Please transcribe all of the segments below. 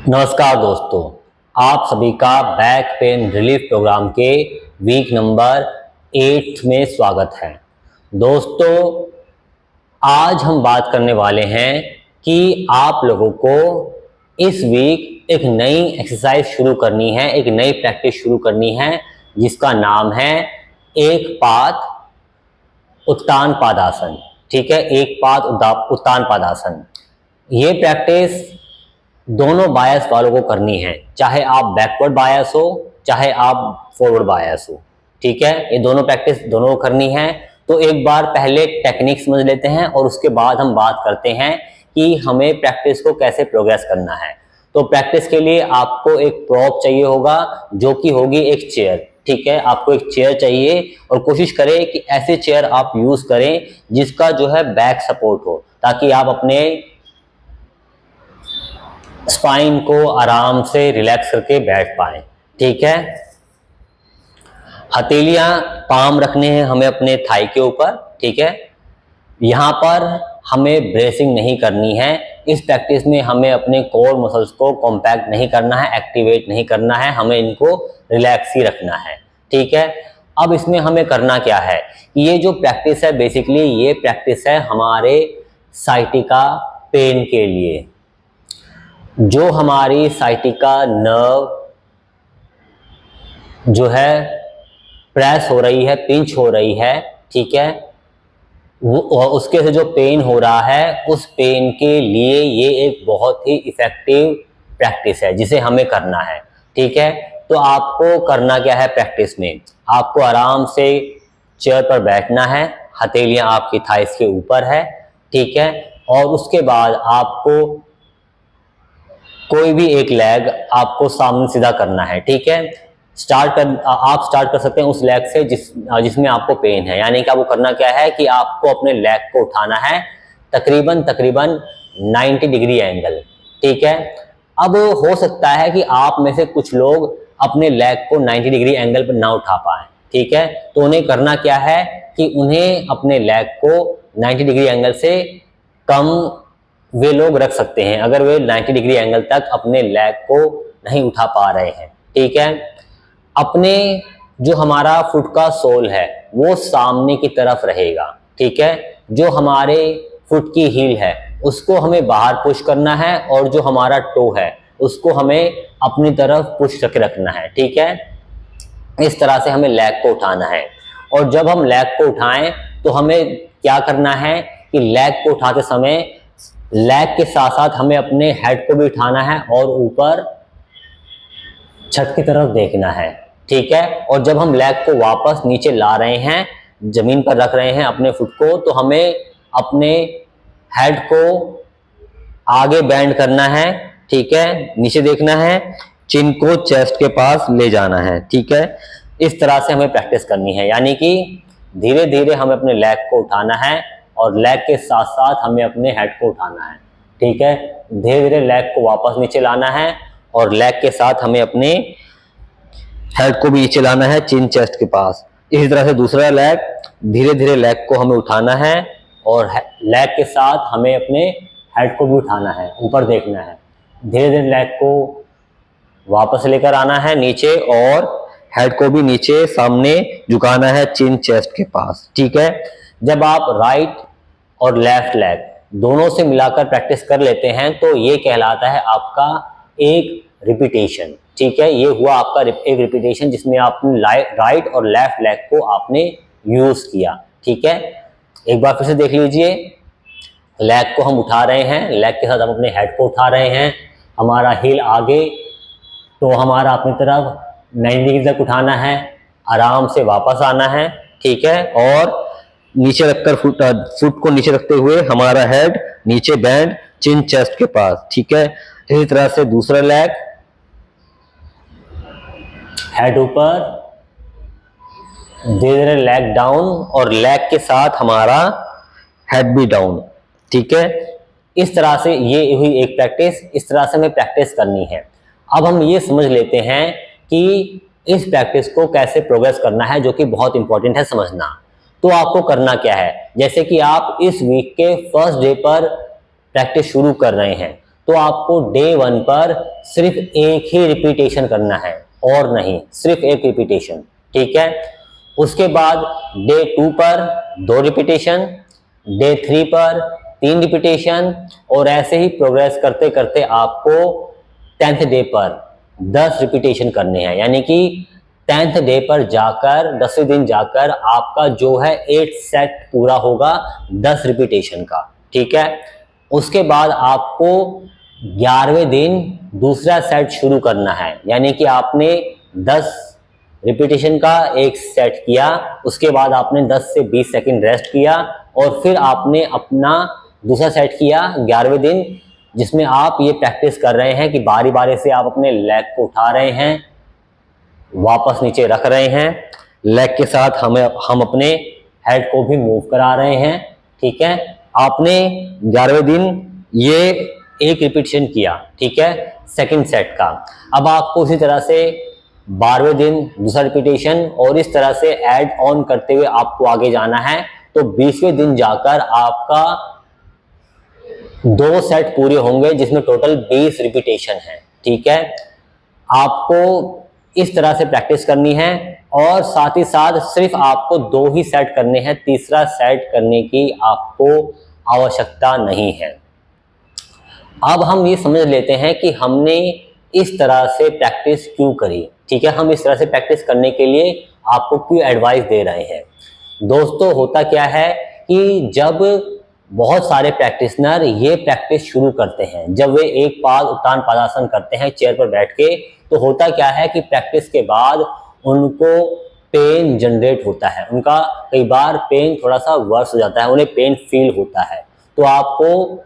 नमस्कार दोस्तों, आप सभी का बैक पेन रिलीफ प्रोग्राम के वीक नंबर 8 में स्वागत है। दोस्तों, आज हम बात करने वाले हैं कि आप लोगों को इस वीक एक नई एक्सरसाइज शुरू करनी है, एक नई प्रैक्टिस शुरू करनी है जिसका नाम है एक पाद उत्तान पादासन। ठीक है, एक पाद उत्तान पादासन। ये प्रैक्टिस दोनों बायस वालों को करनी है, चाहे आप बैकवर्ड बायस हो चाहे आप फॉरवर्ड बायस हो। ठीक है, ये दोनों प्रैक्टिस दोनों को करनी है। तो एक बार पहले टेक्निक समझ लेते हैं और उसके बाद हम बात करते हैं कि हमें प्रैक्टिस को कैसे प्रोग्रेस करना है। तो प्रैक्टिस के लिए आपको एक प्रॉप चाहिए होगा जो कि होगी एक चेयर। ठीक है, आपको एक चेयर चाहिए और कोशिश करें कि ऐसे चेयर आप यूज करें जिसका जो है बैक सपोर्ट हो, ताकि आप अपने स्पाइन को आराम से रिलैक्स करके बैठ पाए। ठीक है, हथेलियां पाम रखने हैं हमें अपने थाई के ऊपर। ठीक है, यहां पर हमें ब्रेसिंग नहीं करनी है। इस प्रैक्टिस में हमें अपने कोर मसल्स को कॉम्पैक्ट नहीं करना है, एक्टिवेट नहीं करना है, हमें इनको रिलैक्स ही रखना है। ठीक है, अब इसमें हमें करना क्या है, ये जो प्रैक्टिस है बेसिकली ये प्रैक्टिस है हमारे साइटिका पेन के लिए। जो हमारी साइटिका नर्व जो है प्रेस हो रही है, पिंच हो रही है, ठीक है, वो उसके से जो पेन हो रहा है उस पेन के लिए ये एक बहुत ही इफेक्टिव प्रैक्टिस है जिसे हमें करना है। ठीक है, तो आपको करना क्या है प्रैक्टिस में, आपको आराम से चेयर पर बैठना है, हथेलियां आपकी थाइस के ऊपर है। ठीक है, और उसके बाद आपको कोई भी एक लेग आपको सामने सीधा करना है। ठीक है, आप स्टार्ट कर सकते हैं उस लेग से जिसमें आपको पेन है। यानी कि आपको करना क्या है कि आपको अपने लेग को उठाना है तकरीबन 90 डिग्री एंगल। ठीक है, अब हो सकता है कि आप में से कुछ लोग अपने लेग को 90 डिग्री एंगल पर ना उठा पाए। ठीक है, तो उन्हें करना क्या है कि उन्हें अपने लेग को 90 डिग्री एंगल से कम वे लोग रख सकते हैं अगर वे 90 डिग्री एंगल तक अपने लेग को नहीं उठा पा रहे हैं। ठीक है, अपने जो हमारा फुट का सोल है वो सामने की तरफ रहेगा। ठीक है, जो हमारे फुट की हील है उसको हमें बाहर पुश करना है और जो हमारा टो है उसको हमें अपनी तरफ पुश करके रखना है। ठीक है, इस तरह से हमें लेग को उठाना है। और जब हम लेग को उठाएं तो हमें क्या करना है कि लेग को उठाते समय लेग के साथ साथ हमें अपने हेड को भी उठाना है और ऊपर छत की तरफ देखना है। ठीक है, और जब हम लेग को वापस नीचे ला रहे हैं, जमीन पर रख रहे हैं अपने फुट को, तो हमें अपने हेड को आगे बेंड करना है। ठीक है, नीचे देखना है, चिन को चेस्ट के पास ले जाना है। ठीक है, इस तरह से हमें प्रैक्टिस करनी है। यानी कि धीरे धीरे हमें अपने लेग को उठाना है और लेग के साथ साथ हमें अपने हेड को उठाना है। ठीक है, धीरे धीरे लेग को वापस नीचे लाना है और लेग के साथ हमें अपने हेड को भी नीचे लाना है चिन चेस्ट के पास। इसी तरह से दूसरा लेग, धीरे धीरे लेग को हमें उठाना है और लेग के साथ हमें अपने हेड को भी उठाना है, ऊपर देखना है। धीरे धीरे लेग को वापस लेकर आना है नीचे और हेड को भी नीचे सामने झुकाना है चिन चेस्ट के पास। ठीक है, जब आप राइट और लेफ्ट लेग दोनों से मिलाकर प्रैक्टिस कर लेते हैं तो ये कहलाता है आपका एक रिपीटेशन। ठीक है, ये हुआ आपका एक रिपीटेशन जिसमें आपने राइट और लेफ्ट लेग को आपने यूज किया। ठीक है, एक बार फिर से देख लीजिए, लेग को हम उठा रहे हैं, लेग के साथ हम अपने हेड को उठा रहे हैं, हमारा हील आगे, तो हमारा अपनी तरफ 90 डिग्री तक उठाना है, आराम से वापस आना है। ठीक है, और नीचे रखकर फुट को नीचे रखते हुए हमारा हेड नीचे बैंड चिन चेस्ट के पास। ठीक है, इसी तरह से दूसरा लेग, हेड ऊपर, धीरे धीरे लेग डाउन और लेग के साथ हमारा हेड भी डाउन। ठीक है, इस तरह से ये हुई एक प्रैक्टिस, इस तरह से हमें प्रैक्टिस करनी है। अब हम ये समझ लेते हैं कि इस प्रैक्टिस को कैसे प्रोग्रेस करना है, जो कि बहुत इंपॉर्टेंट है समझना। तो आपको करना क्या है, जैसे कि आप इस वीक के फर्स्ट डे पर प्रैक्टिस शुरू कर रहे हैं तो आपको डे 1 पर सिर्फ एक ही रिपीटेशन करना है और नहीं, सिर्फ एक रिपीटेशन, ठीक है। उसके बाद डे 2 पर 2 रिपीटेशन, डे 3 पर 3 रिपीटेशन, और ऐसे ही प्रोग्रेस करते करते आपको 10th डे पर 10 रिपीटेशन करने हैं। यानी कि 10th डे पर जाकर 10वें दिन जाकर आपका जो है 8 सेट पूरा होगा 10 रिपीटेशन का, ठीक है। उसके बाद आपको 11वें दिन दूसरा सेट शुरू करना है। यानी कि आपने 10 रिपीटेशन का एक सेट किया, उसके बाद आपने 10 से 20 सेकंड रेस्ट किया, और फिर आपने अपना दूसरा सेट किया 11वें दिन, जिसमें आप ये प्रैक्टिस कर रहे हैं कि बारी बारी से आप अपने लेग को उठा रहे हैं, वापस नीचे रख रहे हैं, लेग के साथ हम अपने हेड को भी मूव करा रहे हैं, ठीक है। आपने 11वें दिन ये एक रिपीटेशन किया, ठीक है, सेकंड सेट का। अब आपको उसी तरह से 12वें दिन दूसरा रिपीटेशन, और इस तरह से ऐड ऑन करते हुए आपको आगे जाना है। तो 20वें दिन जाकर आपका 2 सेट पूरे होंगे, जिसमें टोटल 20 रिपीटेशन है, ठीक है। आपको इस तरह से प्रैक्टिस करनी है, और साथ ही साथ सिर्फ आपको 2 ही सेट करने हैं, तीसरा सेट करने की आपको आवश्यकता नहीं है। अब हम ये समझ लेते हैं कि हमने इस तरह से प्रैक्टिस क्यों करी, ठीक है। हम इस तरह से प्रैक्टिस करने के लिए आपको क्यों एडवाइस दे रहे हैं। दोस्तों, होता क्या है कि जब बहुत सारे प्रैक्टिशनर ये प्रैक्टिस शुरू करते हैं, जब वे एक पाद उत्तान पादासन करते हैं चेयर पर बैठ के, तो होता क्या है कि प्रैक्टिस के बाद उनको पेन जनरेट होता है, उनका कई बार पेन थोड़ा सा वर्स हो जाता है, उन्हें पेन फील होता है। तो आपको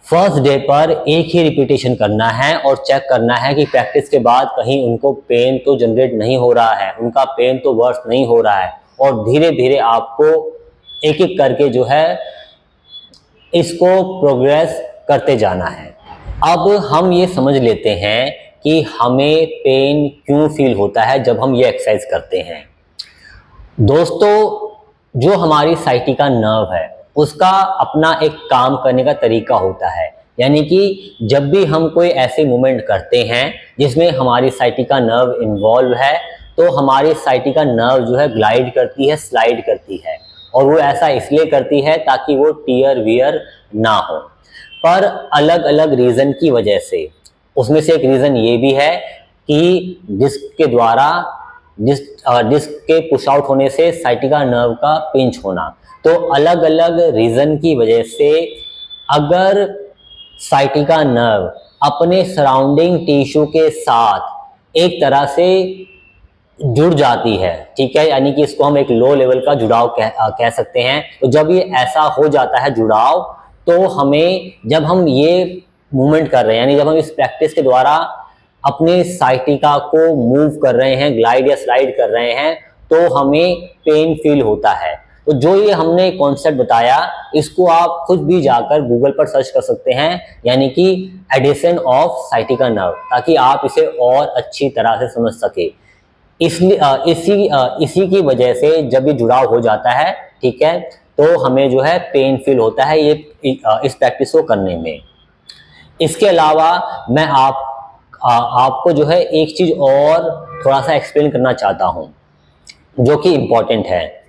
फर्स्ट डे पर एक ही रिपीटेशन करना है और चेक करना है कि प्रैक्टिस के बाद कहीं उनको पेन तो जनरेट नहीं हो रहा है, उनका पेन तो वर्स नहीं हो रहा है, और धीरे धीरे आपको एक एक करके जो है इसको प्रोग्रेस करते जाना है। अब हम ये समझ लेते हैं कि हमें पेन क्यों फील होता है जब हम ये एक्सरसाइज करते हैं। दोस्तों, जो हमारी साइटिका नर्व है उसका अपना एक काम करने का तरीका होता है। यानी कि जब भी हम कोई ऐसे मूवमेंट करते हैं जिसमें हमारी साइटिका नर्व इन्वॉल्व है, तो हमारी साइटिका नर्व जो है ग्लाइड करती है, स्लाइड करती है, और वो ऐसा इसलिए करती है ताकि वो टीयर वियर ना हो। पर अलग अलग रीज़न की वजह से, उसमें से एक रीज़न ये भी है कि डिस्क के पुश आउट होने से साइटिका नर्व का पिंच होना। तो अलग अलग रीज़न की वजह से अगर साइटिका नर्व अपने सराउंडिंग टिश्यू के साथ एक तरह से जुड़ जाती है, ठीक है, यानी कि इसको हम एक लो लेवल का जुड़ाव कह सकते हैं। तो जब ये ऐसा हो जाता है जुड़ाव, तो हमें, जब हम ये मूवमेंट कर रहे हैं, यानी जब हम इस प्रैक्टिस के द्वारा अपने साइटिका को मूव कर रहे हैं, ग्लाइड या स्लाइड कर रहे हैं, तो हमें पेन फील होता है। तो जो ये हमने कॉन्सेप्ट बताया, इसको आप खुद भी जाकर गूगल पर सर्च कर सकते हैं, यानी कि एडिशन ऑफ साइटिका नर्व, ताकि आप इसे और अच्छी तरह से समझ सके। इसलिए इसी की वजह से जब ये जुड़ाव हो जाता है, ठीक है, तो हमें जो है पेन फील होता है ये इस प्रैक्टिस को करने में। इसके अलावा मैं आपको जो है एक चीज़ और थोड़ा सा एक्सप्लेन करना चाहता हूँ, जो कि इम्पोर्टेंट है।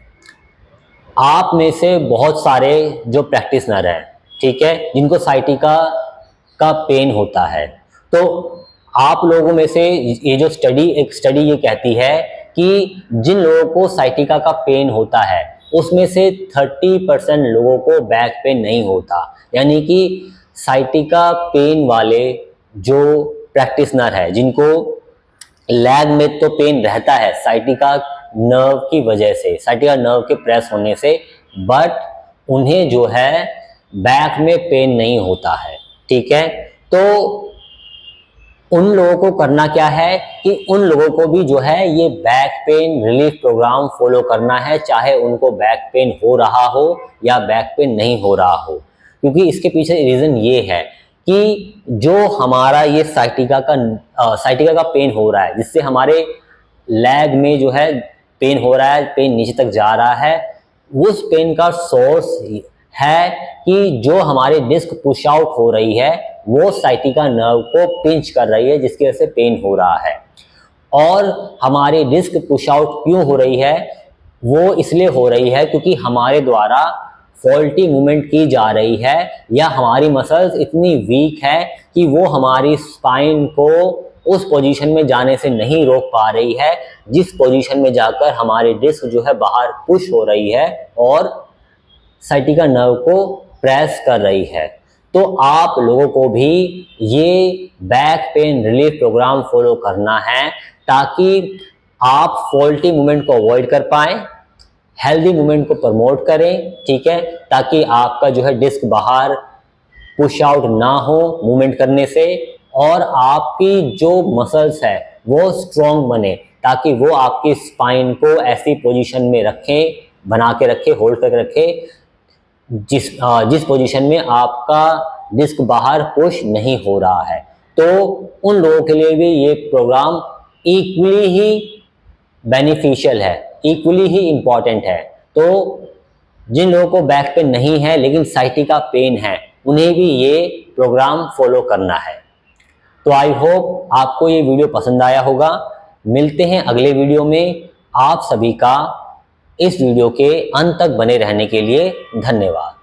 आप में से बहुत सारे जो प्रैक्टिशनर हैं, ठीक है, जिनको साइटिका का पेन होता है, तो आप लोगों में से ये जो एक स्टडी ये कहती है कि जिन लोगों को साइटिका का पेन होता है उसमें से 30% लोगों को बैक पेन नहीं होता। यानी कि साइटिका पेन वाले जो प्रैक्टिशनर है, जिनको लेग में तो पेन रहता है साइटिका नर्व की वजह से, साइटिका नर्व के प्रेस होने से, बट उन्हें जो है बैक में पेन नहीं होता है, ठीक है। तो उन लोगों को करना क्या है कि उन लोगों को भी जो है ये back pain relief programme follow करना है, चाहे उनको बैक पेन हो रहा हो या बैक पेन नहीं हो रहा हो। क्योंकि इसके पीछे रीज़न ये है कि जो हमारा ये साइटिका का पेन हो रहा है, जिससे हमारे लेग में जो है पेन हो रहा है, पेन नीचे तक जा रहा है, उस पेन का सोर्स है कि जो हमारी डिस्क पुश आउट हो रही है वो साइटिका नर्व को पिंच कर रही है, जिसकी वजह से पेन हो रहा है। और हमारी डिस्क पुश आउट क्यों हो रही है? वो इसलिए हो रही है क्योंकि हमारे द्वारा फॉल्टी मूवमेंट की जा रही है, या हमारी मसल्स इतनी वीक है कि वो हमारी स्पाइन को उस पोजीशन में जाने से नहीं रोक पा रही है, जिस पोजीशन में जाकर हमारी डिस्क जो है बाहर पुश हो रही है और साइटिका नर्व को प्रेस कर रही है। तो आप लोगों को भी ये back pain relief programme follow करना है ताकि आप फॉल्टी मूवमेंट को अवॉइड कर पाएं, हेल्दी मूवमेंट को प्रमोट करें, ठीक है, ताकि आपका जो है डिस्क बाहर पुश आउट ना हो मूवमेंट करने से, और आपकी जो मसल्स है वो स्ट्रॉन्ग बने, ताकि वो आपकी स्पाइन को ऐसी पोजीशन में रखें, बना के रखे, होल्ड करके रखे, जिस पोजीशन में आपका डिस्क बाहर पुश नहीं हो रहा है। तो उन लोगों के लिए भी ये प्रोग्राम इक्वली ही बेनिफिशियल है, इक्वली ही इम्पॉर्टेंट है। तो जिन लोगों को बैक पेन नहीं है लेकिन साइटिका पेन है, उन्हें भी ये प्रोग्राम फॉलो करना है। तो आई होप आपको ये वीडियो पसंद आया होगा। मिलते हैं अगले वीडियो में। आप सभी का इस वीडियो के अंत तक बने रहने के लिए धन्यवाद।